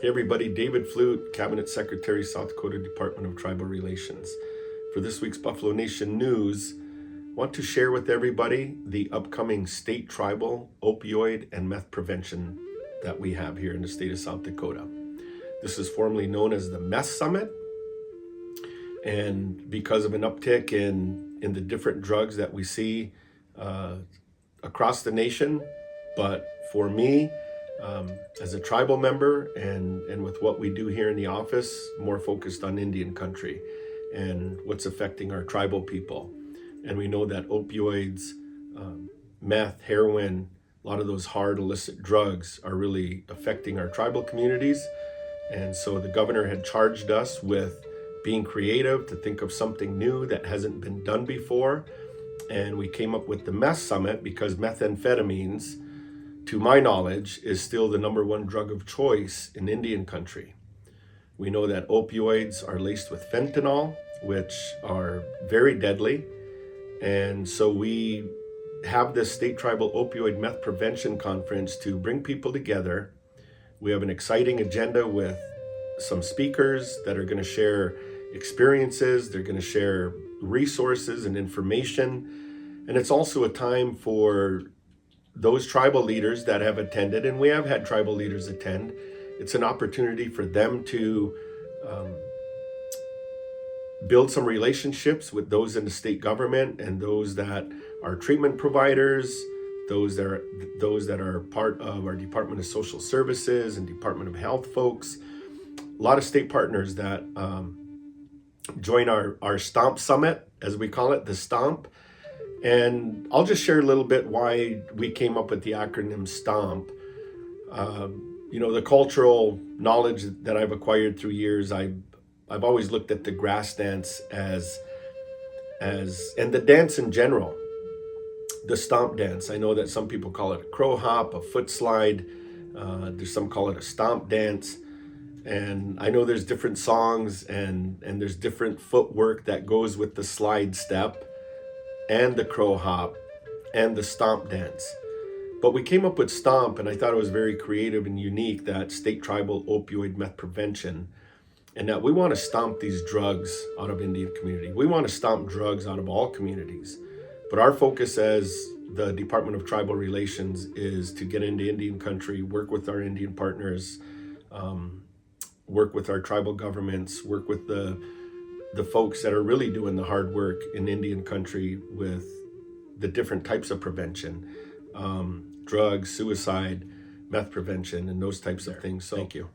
Hey everybody, David Flute, Cabinet Secretary, South Dakota Department of Tribal Relations. For this week's Buffalo Nation News, I want to share with everybody the upcoming state tribal opioid and meth prevention that we have here in the state of South Dakota. This is formerly known as the Meth Summit, and because of an uptick in the different drugs that we see across the nation, but for me, as a tribal member and with what we do here in the office, more focused on Indian country and what's affecting our tribal people. And we know that opioids, meth, heroin, a lot of those hard illicit drugs are really affecting our tribal communities. And so the governor had charged us with being creative to think of something new that hasn't been done before. And we came up with the Meth Summit because methamphetamines, to my knowledge, is still the number one drug of choice in Indian country. We know that opioids are laced with fentanyl, which are very deadly. And so we have this state tribal opioid meth prevention conference to bring people together. We have an exciting agenda with some speakers that are going to share experiences. They're going to share resources and information. And it's also a time for those tribal leaders that have attended, and we have had tribal leaders attend. It's an opportunity for them to build some relationships with those in the state government and those that are treatment providers, those that are part of our Department of Social Services and Department of Health folks. A lot of state partners that join our STOMP Summit, as we call it, the STOMP. And I'll just share a little bit why we came up with the acronym STOMP. The cultural knowledge that I've acquired through years, I've always looked at the grass dance as and the dance in general, the stomp dance. I know that some people call it a crow hop, a foot slide. There's some call it a stomp dance. And I know there's different songs and there's different footwork that goes with the slide step and the crow hop and the stomp dance. But we came up with STOMP, and I thought it was very creative and unique, that state tribal opioid meth prevention, and that we want to stomp these drugs out of Indian community. We want to stomp drugs out of all communities. But our focus as the Department of Tribal Relations is to get into Indian country, work with our Indian partners, work with our tribal governments, work with the folks that are really doing the hard work in Indian country with the different types of prevention, drugs, suicide, meth prevention, and those types of things. So, thank you.